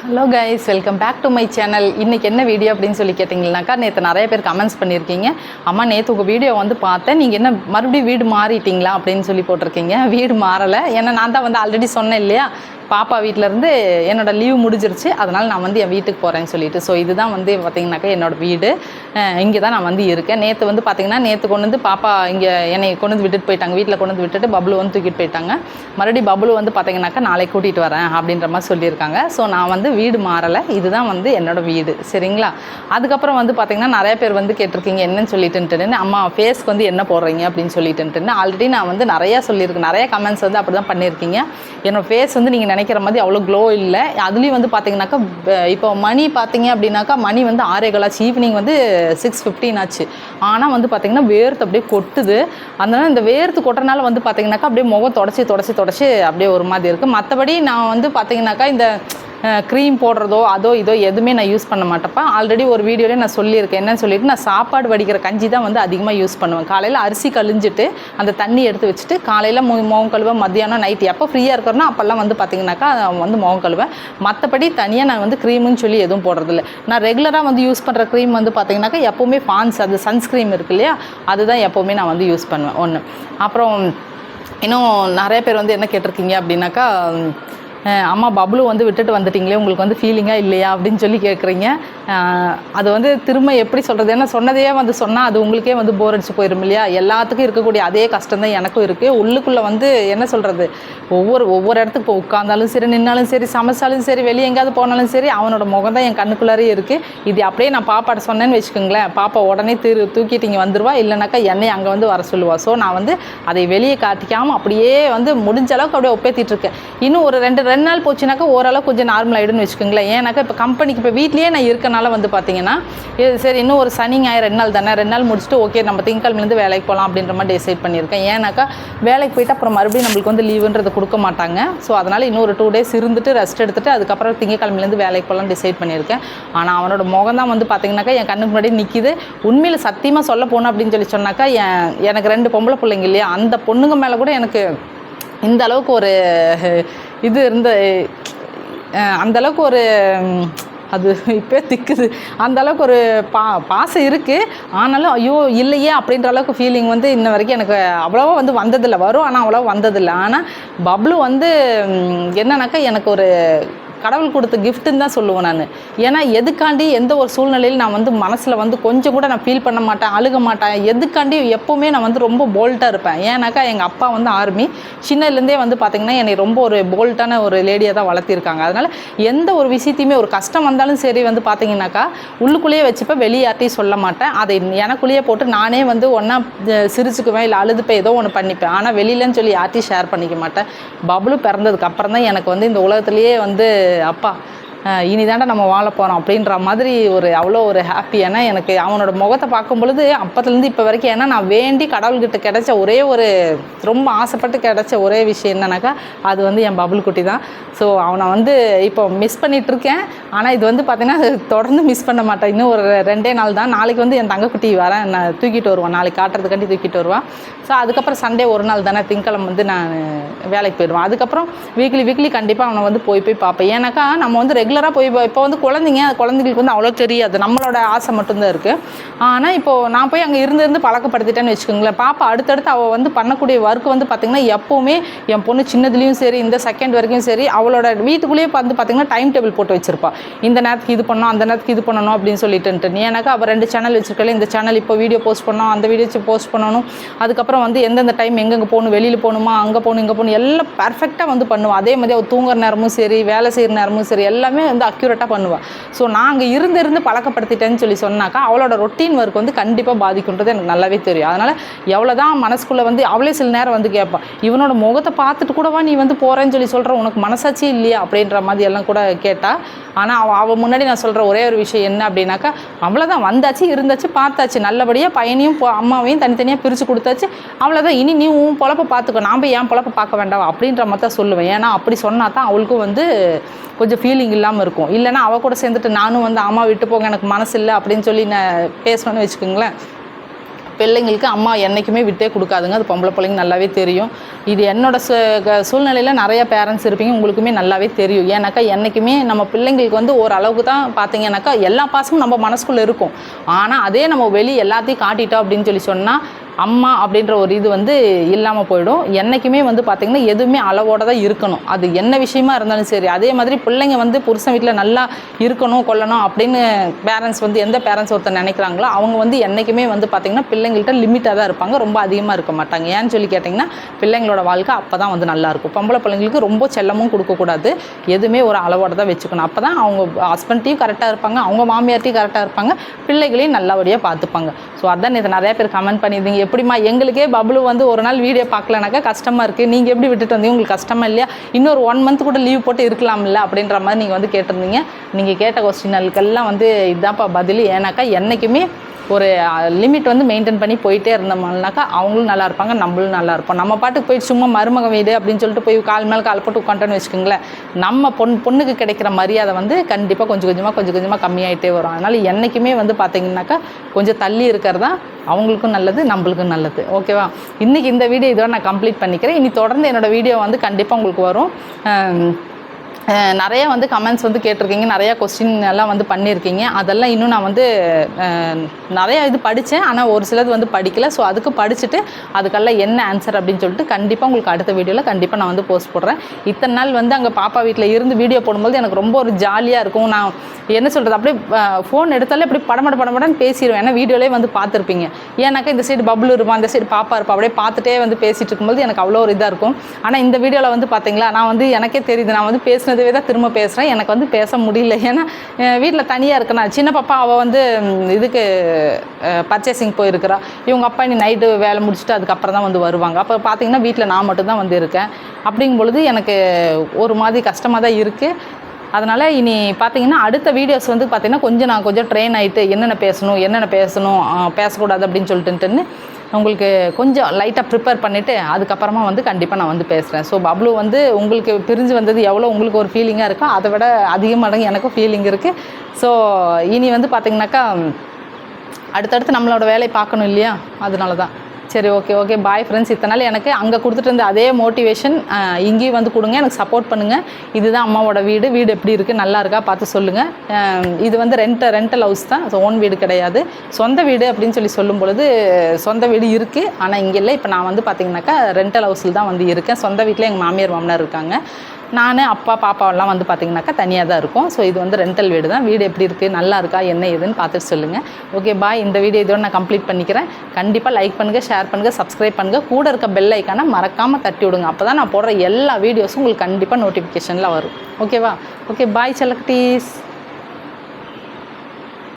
Hello guys, welcome back to my channel. இன்றைக்கி என்ன video அப்படின்னு சொல்லி கேட்டிங்கனாக்கா, நேற்று நிறைய பேர் கமெண்ட்ஸ் பண்ணியிருக்கீங்க. அம்மா நேற்று உங்கள் வீடியோ வந்து பார்த்தேன், நீங்கள் என்ன மறுபடியும் வீடு மாறிட்டீங்களா அப்படின்னு சொல்லி போட்டிருக்கீங்க. வீடு மாறலை, ஏன்னா நான் தான் வந்து ஆல்ரெடி சொன்னேன் இல்லையா, பாப்பா வீட்டிலேருந்து என்னோடய லீவ் முடிஞ்சிருச்சு, அதனால் நான் வந்து என் வீட்டுக்கு போகிறேன்னு சொல்லிட்டு. ஸோ இதுதான் வந்து பார்த்திங்கனாக்கா என்னோடய வீடு. இங்கே தான் நான் வந்து இருக்கேன். நேற்று வந்து பார்த்திங்கன்னா நேற்று கொண்டு வந்து பாப்பா இங்கே என்னை கொண்டு வந்து விட்டுட்டு போயிட்டாங்க. வீட்டில் கொண்டு வந்து விட்டுட்டு பப்ளு வந்து தூக்கிட்டு போயிட்டாங்க. மறுபடியும் பப்ளு வந்து பார்த்திங்கனாக்கா நாளைக்கு கூட்டிகிட்டு வரேன் அப்படின்ற மாதிரி சொல்லியிருக்காங்க. ஸோ நான் வந்து வீடு மாறலை, இதுதான் வந்து என்னோடய வீடு. சரிங்களா? அதுக்கப்புறம் வந்து பார்த்திங்கன்னா நிறைய பேர் வந்து கேட்டிருக்கீங்க என்னன்னு சொல்லிட்டுன்ட்டு, அம்மா ஃபேஸ்க்கு வந்து என்ன போடுறீங்க அப்படின்னு சொல்லிட்டுன்ட்டு. ஆல்ரெடி நான் வந்து நிறையா சொல்லியிருக்கேன், நிறைய கமெண்ட்ஸ் வந்து அப்படி தான் பண்ணியிருக்கீங்க. என்னோடய ஃபேஸ் வந்து நீங்கள் நினைக்கிற மாதிரி அவ்வளோ க்ளோ இல்லை. அதுலேயும் வந்து பார்த்தீங்கன்னாக்கா இப்போ மணி பார்த்தீங்க அப்படின்னாக்கா மணி வந்து 6:15 ஆச்சு, ஈவினிங் வந்து 6:15 ஆச்சு. ஆனால் வந்து பார்த்திங்கன்னா வேர்த்து அப்படியே கொட்டுது. அதனால் இந்த வேர்த்து கொட்டுறனால வந்து பார்த்திங்கனாக்கா அப்படியே முகம் தொடச்சி அப்படியே ஒரு மாதிரி இருக்குது. மற்றபடி நான் வந்து பார்த்திங்கனாக்கா இந்த க்ரீம் போடுறதோ அதோ இதோ எதுவுமே நான் யூஸ் பண்ண மாட்டேப்பா. ஆல்ரெடி ஒரு வீடியோவில் நான் சொல்லியிருக்கேன். என்னன்னு சொல்லிட்டு, நான் சாப்பாடு வடிக்கிற கஞ்சி தான் வந்து அதிகமாக யூஸ் பண்ணுவேன். காலையில் அரிசி கழிஞ்சிட்டு அந்த தண்ணி எடுத்து வச்சுட்டு காலையில் முகம் கழுவேன், மத்தியானம் நைட்டு எப்போ ஃப்ரீயாக இருக்கிறேன்னா அப்போல்லாம் வந்து பார்த்திங்கனாக்கா வந்து முகம் கழுவேன். மற்றபடி தனியாக நான் வந்து க்ரீமுன்னு சொல்லி எதுவும் போடுறதில்ல. நான் ரெகுலராக வந்து யூஸ் பண்ணுற க்ரீம் வந்து பார்த்திங்கனாக்கா எப்போவுமே பான்ஸ், அது சன்ஸ்க்ரீம் இருக்கு இல்லையா, அதுதான் எப்போவுமே நான் வந்து யூஸ் பண்ணுவேன். ஒன்று. அப்புறம் இன்னும் நிறைய பேர் வந்து என்ன கேட்டிருக்கீங்க அப்படின்னாக்கா, அம்மா பப்ளு வந்து விட்டுட்டு வந்துட்டிங்களே, உங்களுக்கு வந்து ஃபீலிங்காக இல்லையா அப்படின்னு சொல்லி கேட்குறீங்க. அது வந்து திரும்ப எப்படி சொல்கிறது, ஏன்னா சொன்னதையே வந்து சொன்னால் அது உங்களுக்கே வந்து போர் அடிச்சு போயிடும் இல்லையா. எல்லாத்துக்கும் இருக்கக்கூடிய அதே கஷ்டம் தான் எனக்கும் இருக்குது. உள்ளுக்குள்ளே வந்து என்ன சொல்கிறது, ஒவ்வொரு இடத்துக்கு இப்போ உட்காந்தாலும் சரி, நின்னாலும் சரி, சமைச்சாலும் சரி, வெளியே எங்கேயாவது போனாலும் சரி, அவனோட முகம் தான் என் கண்ணுக்குள்ளாரே இருக்குது. இது அப்படியே நான் பாப்பாட்ட சொன்னேன்னு வச்சுக்கோங்களேன், பாப்பா உடனே தூக்கிட்டு இங்கே வந்துடுவா, இல்லைனாக்கா என்னை அங்கே வந்து வர சொல்லுவா. ஸோ நான் வந்து அதை வெளியே காட்டிக்காமல் அப்படியே வந்து முடிஞ்ச அளவுக்கு அப்படியே ஒப்பேற்றிட்டுருக்கேன். இன்னும் ஒரு ரெண்டு நாள் போச்சுனாக்கா ஓரளவு கொஞ்சம் நார்மல் ஆகிடும்னு வச்சுக்கோங்களேன். ஏன்னாக்கா இப்போ கம்பெனிக்கு இப்போ வீட்லேயே நான் இருக்கனால வந்து பார்த்தீங்கன்னா சரி, இன்னும் ஒரு சனி ஞாயிறு 2 நாள் தானே, 2 நாள் முடிச்சுட்டு ஓகே நம்ம திங்கக்கிழமைலேருந்து வேலைக்கு போகலாம் அப்படின்ற மாதிரி டிசைட் பண்ணியிருக்கேன். ஏன்னாக்கா வேலைக்கு போயிட்டு அப்புறம் மறுபடியும் நம்மளுக்கு வந்து லீவுன்றது கொடுக்க மாட்டாங்க. ஸோ அதனால் இன்னும் ஒரு 2 டேஸ் இருந்துட்டு ரெஸ்ட் எடுத்துகிட்டு அதுக்கப்புறம் திங்கக்கிழமைலேருந்து வேலைக்கு போகலாம் டிசைட் பண்ணியிருக்கேன். ஆனால் அவனோட முகம் தான் வந்து பார்த்திங்கனாக்கா என் கண்ணுக்கு முன்னாடி நிற்கிது. உண்மையில் சத்தியமாக சொல்ல போகணும் அப்படின்னு சொல்லி சொன்னாக்கா, எனக்கு 2 பொம்பளை பிள்ளைங்க இல்லையா, அந்த பொண்ணுங்க மேலே கூட எனக்கு இந்த அளவுக்கு ஒரு இது இருந்த அந்தளவுக்கு ஒரு அது இப்போ திக்குது, அந்தளவுக்கு ஒரு பாசம் இருக்குது. ஆனாலும் ஐயோ இல்லையே அப்படின்ற அளவுக்கு ஃபீலிங் வந்து இன்ன வரைக்கும் எனக்கு அவ்வளோவா வந்து வந்ததில்லை. வரும் ஆனால் அவ்வளோவா வந்ததில்லை. ஆனால் பப்ளு வந்து என்னன்னாக்கா எனக்கு ஒரு கடவுள் கொடுத்த கிஃப்ட்டுன்னு தான் சொல்லுவேன் நான். ஏன்னா எதுக்காண்டி எந்த ஒரு சூழ்நிலையில் நான் வந்து மனசில் வந்து கொஞ்சம் கூட நான் ஃபீல் பண்ண மாட்டேன், அழுக மாட்டேன். எதுக்காண்டி எப்போவுமே நான் வந்து ரொம்ப போல்ட்டாக இருப்பேன். ஏன்னாக்கா எங்கள் அப்பா வந்து ஆர்மி, சின்னதுலேருந்தே வந்து பார்த்திங்கன்னா என்னை ரொம்ப ஒரு போல்ட்டான ஒரு லேடியாக தான் வளர்த்திருக்காங்க. அதனால் எந்த ஒரு விஷயத்தையுமே ஒரு கஷ்டம் வந்தாலும் சரி வந்து பார்த்திங்கனாக்கா உள்ளுக்குள்ளேயே வச்சுப்பேன், வெளியாட்டையும் சொல்ல மாட்டேன். அதை எனக்குள்ளேயே போட்டு நானே வந்து ஒன்றா சிரிச்சுக்குவேன், இல்லை அழுதுப்பேன், ஏதோ ஒன்று பண்ணிப்பேன். ஆனால் வெளியிலன்னு சொல்லி யார்ட்டையும் ஷேர் பண்ணிக்க மாட்டேன். பப்ளு பிறந்ததுக்கு அப்புறம் தான் எனக்கு வந்து இந்த உலகத்துலேயே வந்து அப்பா இனிதாண்டா நம்ம வாழ போகிறோம் அப்படின்ற மாதிரி ஒரு அவ்வளோ ஒரு ஹாப்பி. ஏன்னா எனக்கு அவனோட முகத்தை பார்க்கும் பொழுது அப்போத்துலேருந்து இப்போ வரைக்கும், ஏன்னா நான் வேண்டி கடவுள்கிட்ட கிடைச்ச ஒரே ஒரு ரொம்ப ஆசைப்பட்டு கிடைச்ச ஒரே விஷயம் என்னன்னாக்கா அது வந்து என் பபுள் குட்டி தான். ஸோ அவனை வந்து இப்போ மிஸ் பண்ணிகிட்ருக்கேன். ஆனால் இது வந்து பார்த்திங்கன்னா தொடர்ந்து மிஸ் பண்ண மாட்டேன். இன்னும் ஒரு 2 நாள் தான். நாளைக்கு வந்து என் தங்கக்குட்டி வரேன், நான் தூக்கிட்டு வருவான், நாளைக்கு காட்டுறதுக்காண்டி தூக்கிட்டு வருவான். ஸோ அதுக்கப்புறம் சண்டே ஒரு நாள் தானே, திங்கக்கிழமை வந்து நான் வேலைக்கு போயிடுவேன். அதுக்கப்புறம் வீக்லி கண்டிப்பாக அவனை வந்து போய் பார்ப்பேன். ஏன்னாக்கா நம்ம வந்து ரெகுலராக போய் இப்போ வந்து குழந்தைங்களுக்கு வந்து அவ்வளோ தெரியாது, நம்மளோட ஆசை மட்டும்தான் இருக்குது. ஆனால் இப்போது நான் போய் அங்கே இருந்து பழக்கப்படுத்திட்டேன்னு வச்சுக்கோங்களேன். பாப்பா அடுத்தடுத்து அவள் வந்து பண்ணக்கூடிய ஒர்க் வந்து பார்த்திங்கன்னா எப்போவுமே என் பொண்ணு சின்னதுலேயும் சரி இந்த செகண்ட் வரைக்கும் சரி அவளோட வீட்டுக்குள்ளேயே வந்து பார்த்திங்கன்னா டைம் டேபிள் போட்டு வச்சுருப்பா. இந்த நேரத்துக்கு இது பண்ணணும், அந்த நேரத்துக்கு இது பண்ணணும் அப்படின்னு சொல்லிட்டு. ஏன்னாக்கா அவள் 2 சேனல் வச்சுருக்கல, இந்த சேனல் இப்போ வீடியோ போஸ்ட் பண்ணணும், அந்த வீடியோ போஸ்ட் பண்ணணும். அதுக்கப்புறம் வந்து எந்தெந்த டைம் எங்கெங்கே போகணும், வெளியில் போகணுமா, அங்கே போகணும், இங்கே போகணும், எல்லாம் பர்ஃபெக்டாக வந்து பண்ணுவாள். அதே மாதிரி அவள் தூங்குற நேரமும் சரி, வேலை செய்கிற நேரமும் சரி, எல்லாமே வந்து அக்யூரேட்டாக பண்ணுவாள். ஸோ நான் அங்கே இருந்து பழக்கப்படுத்திட்டேன்னு சொல்லி சொன்னாக்கா அவளோட ரொட்டீன் ஒர்க் வந்து கண்டிப்பாக பாதிக்குன்றது எனக்கு நல்லாவே தெரியும். அதனால் எவ்வளோ தான் மனசுக்குள்ளே வந்து அவளே சில நேரம் வந்து கேட்பாள், இவனோட முகத்தை பார்த்துட்டு கூடவா நீ வந்து போகிறேன்னு சொல்லி சொல்கிற, உனக்கு மனசாட்சி இல்லையா அப்படின்ற மாதிரி எல்லாம் கூட கேட்டால். ஆனால் அவள் முன்னாடி நான் சொல்கிற ஒரே ஒரு விஷயம் என்ன அப்படின்னாக்கா, அவ்வளோதான், வந்தாச்சு இருந்தாச்சு பார்த்தாச்சு, நல்லபடியாக பையனையும் அம்மாவையும் தனித்தனியாக பிரித்து கொடுத்தாச்சு, அவ்வளோதான், இனி நீ உன் பொழப்பை பார்த்துக்கோ, நான் போய் ஏன் பொழப்பை பார்க்க வேண்டாம் அப்படின்ற மாதிரி தான் சொல்லுவேன். ஏன்னா அப்படி சொன்னால் தான் அவளுக்கும் வந்து கொஞ்சம் ஃபீலிங் இல்லாமல் இருக்கும். இல்லைனா அவள் கூட சேர்ந்துட்டு நானும் வந்து அம்மா விட்டு போங்க எனக்கு மனசு இல்லை அப்படின்னு சொல்லி நான் பேசணும்னு வச்சுக்கோங்களேன், பிள்ளைங்களுக்கு அம்மா என்றைக்குமே விட்டே கொடுக்காதுங்க. அது பொம்பளை பிள்ளைங்க நல்லாவே தெரியும். இது என்னோடய சூழ்நிலையில் நிறைய பேரண்ட்ஸ் இருப்பீங்க, உங்களுக்குமே நல்லாவே தெரியும். ஏன்னாக்கா என்றைக்குமே நம்ம பிள்ளைங்களுக்கு வந்து ஓரளவுக்கு தான் பார்த்தீங்கன்னாக்கா எல்லா பாசமும் நம்ம மனசுக்குள்ளே இருக்கும். ஆனால் அதே நம்ம வெளியே எல்லாத்தையும் காட்டிட்டோம் அப்படின்னு சொன்னால் அம்மா அப்படின்ற ஒரு இது வந்து இல்லாமல் போயிடும். என்றைக்குமே வந்து பார்த்திங்கன்னா எதுவுமே அளவோடு தான் இருக்கணும். அது என்ன விஷயமா இருந்தாலும் சரி. அதே மாதிரி பிள்ளைங்க வந்து புருஷன் வீட்டில் நல்லா இருக்கணும் கொள்ளணும் அப்படின்னு பேரண்ட்ஸ் வந்து எந்த பேரண்ட்ஸ் ஒருத்தர் நினைக்கிறாங்களோ அவங்க வந்து என்றைக்குமே வந்து பார்த்திங்கன்னா பிள்ளைங்கள்ட்ட லிமிட்டாக தான் இருப்பாங்க, ரொம்ப அதிகமாக இருக்க மாட்டாங்க. ஏன்னு சொல்லி கேட்டிங்கன்னா பிள்ளைங்களோட வாழ்க்கை அப்போ தான் வந்து நல்லாயிருக்கும். பொம்பளை பிள்ளைங்களுக்கு ரொம்ப செல்லமும் கொடுக்கக்கூடாது, எதுவுமே ஒரு அளவோடு தான் வச்சுக்கணும். அப்போ தான் அவங்க ஹஸ்பண்ட்டையும் கரெக்டாக இருப்பாங்க, அவங்க மாமியார்ட்டையும் கரெக்டாக இருப்பாங்க, பிள்ளைகளையும் நல்லபடியாக பார்த்துப்பாங்க. ஸோ அதான் இது நிறைய பேர் கமெண்ட் பண்ணியிருந்தீங்க, எப்படிமா எங்களுக்கே பப்ளு வந்து ஒரு நாள் வீடியோ பார்க்கலனாக்கா கஷ்டமாக இருக்குது, நீங்கள் எப்படி விட்டுட்டு வந்தீங்க, உங்களுக்கு கஷ்டமாக இல்லையா, இன்னொரு 1 மந்த் கூட லீவ் போட்டு இருக்கலாம்ல அப்படின்ற மாதிரி நீங்கள் வந்து கேட்டிருந்தீங்க. நீங்கள் கேட்ட கொஸ்டின்களுக்கெல்லாம் வந்து இதுதான்ப்பா பதில். ஏன்னாக்கா என்றைக்குமே ஒரு லிமிட் வந்து மெயின்டைன் பண்ணி போயிட்டே இருந்தோம்னாக்கா அவங்களும் நல்லா இருப்பாங்க, நம்மளும் நல்லா இருப்போம். நம்ம பாட்டுக்கு போயிட்டு சும்மா மருமக வீடு அப்படின்னு சொல்லிட்டு போய் கால் மேலே கால் போட்டு உட்காந்துட்டோன்னு வச்சுக்கோங்களேன், நம்ம பொண்ணுக்கு கிடைக்கிற மரியாதை வந்து கண்டிப்பாக கொஞ்சம் கொஞ்சமாக கம்மியாகிட்டே வரும். அதனால் என்றைக்குமே வந்து பார்த்திங்கனாக்கா கொஞ்சம் தள்ளி இருக்கிறது தான் அவங்களுக்கும் நல்லது, நம்மளுக்கும் நல்லது. ஓகேவா? இன்றைக்கி இந்த வீடியோ இதோட நான் கம்ப்ளீட் பண்ணிக்கிறேன். இனி தொடர்ந்து என்னோடய வீடியோ வந்து கண்டிப்பாக உங்களுக்கு வரும். நிறைய வந்து கமெண்ட்ஸ் வந்து கேட்டிருக்கீங்க, நிறையா கொஸ்டின் எல்லாம் வந்து பண்ணியிருக்கீங்க. அதெல்லாம் இன்னும் நான் வந்து நிறையா இது படித்தேன், ஆனால் ஒரு சிலது வந்து படிக்கலை. ஸோ அதுக்கு படிச்சுட்டு அதுக்கெல்லாம் என்ன ஆன்சர் அப்படின்னு சொல்லிட்டு கண்டிப்பாக உங்களுக்கு அடுத்த வீடியோவில் கண்டிப்பாக நான் வந்து போஸ்ட் போடுறேன். இத்தனை நாள் வந்து அங்கே பாப்பா வீட்டில் இருந்து வீடியோ போடும்போது எனக்கு ரொம்ப ஒரு ஜாலியாக இருக்கும். நான் என்ன சொல்கிறது, அப்படியே ஃபோன் எடுத்தாலே அப்படி படமடன்னு பேசிடுவேன். ஏன்னா வீடியோலேயே வந்து பார்த்துருப்பீங்க. ஏன்னாக்கா இந்த சைடு பப்ளு இருப்பான், அந்த சைடு பாப்பா இருப்பா, அப்படியே பார்த்துட்டே வந்து பேசிகிட்டு இருக்கும்போது எனக்கு அவ்வளோ ஒரு இதாக இருக்கும். ஆனால் இந்த வீடியோவில் வந்து பார்த்தீங்களா, நான் வந்து எனக்கே தெரியுது, நான் வந்து பேசினதுவே தான் திரும்ப பேசுகிறேன். எனக்கு வந்து பேச முடியல. ஏன்னா வீட்டில் தனியாக இருக்கேன். சின்ன பாப்பா அவள் வந்து இதுக்கு பர்ச்சேசிங் போயிருக்கிறா. இவங்க அப்பா நீ நைட்டு வேலை முடிச்சுட்டு அதுக்கப்புறம் தான் வந்து வருவாங்க. அப்போ பார்த்தீங்கன்னா வீட்டில் நான் மட்டும்தான் வந்து இருக்கேன். அப்படிங்கும் பொழுது எனக்கு ஒரு மாதிரி கஷ்டமாக தான் இருக்குது. அதனால் இனி பார்த்தீங்கன்னா அடுத்த வீடியோஸ் வந்து பார்த்திங்கன்னா நான் கொஞ்சம் ட்ரெயின் ஆகிட்டு என்னென்ன பேசணும் பேசக்கூடாது அப்படின்னு சொல்லிட்டுன்னு உங்களுக்கு கொஞ்சம் லைட்டாக ப்ரிப்பேர் பண்ணிவிட்டு அதுக்கப்புறமா வந்து கண்டிப்பாக நான் வந்து பேசுகிறேன். ஸோ பப்ளு வந்து உங்களுக்கு பிரிஞ்சு வந்தது எவ்வளோ உங்களுக்கு ஒரு ஃபீலிங்காக இருக்கோ அதை விட அதிகமாக எனக்கும் ஃபீலிங் இருக்குது. ஸோ இனி வந்து பார்த்திங்கனாக்கா அடுத்தடுத்து நம்மளோட வேலையை பார்க்கணும் இல்லையா, அதனால தான். சரி, ஓகே பாய் ஃப்ரெண்ட்ஸ். இத்தனை நாள் எனக்கு அங்கே கொடுத்துட்டு இருந்த அதே மோட்டிவேஷன் இங்கேயும் வந்து கொடுங்க, எனக்கு சப்போர்ட் பண்ணுங்கள். இதுதான் அம்மாவோட வீடு எப்படி இருக்குது, நல்லா இருக்கா பார்த்து சொல்லுங்கள். இது வந்து ரெண்டல் ஹவுஸ் தான், ஸோ ஓன் வீடு கிடையாது. சொந்த வீடு அப்படின்னு சொல்லும் பொழுது சொந்த வீடு இருக்குது, ஆனால் இங்கே இல்லை. இப்போ நான் வந்து பார்த்திங்கனாக்கா ரெண்டல் ஹவுஸில் தான் வந்து இருக்கேன். சொந்த வீட்டில் எங்கள் மாமியார் இருக்காங்க. நான் அப்பா பாப்பாவெல்லாம் வந்து பார்த்திங்கனாக்கா தனியாக தான் இருக்கும். ஸோ இது வந்து ரெண்டல் வீடு தான். வீடு எப்படி இருக்குது, நல்லா இருக்கா, என்ன ஏதுன்னு பார்த்துட்டு சொல்லுங்கள். Okay bye. இந்த வீடியோ இதோட நான் கம்ப்ளீட் பண்ணிக்கிறேன். கண்டிப்பாக லைக் பண்ணுங்கள், ஷேர் பண்ணுங்கள், சப்ஸ்கிரைப் பண்ணுங்கள். கூட இருக்க பெல் ஐக்கானை மறக்காமல் தட்டி விடுங்க. அப்போ தான் நான் போடுற எல்லா வீடியோஸும் உங்களுக்கு கண்டிப்பாக நோட்டிஃபிகேஷனில் வரும். ஓகேவா? Okay bye செல்லக்குட்டீஸ்.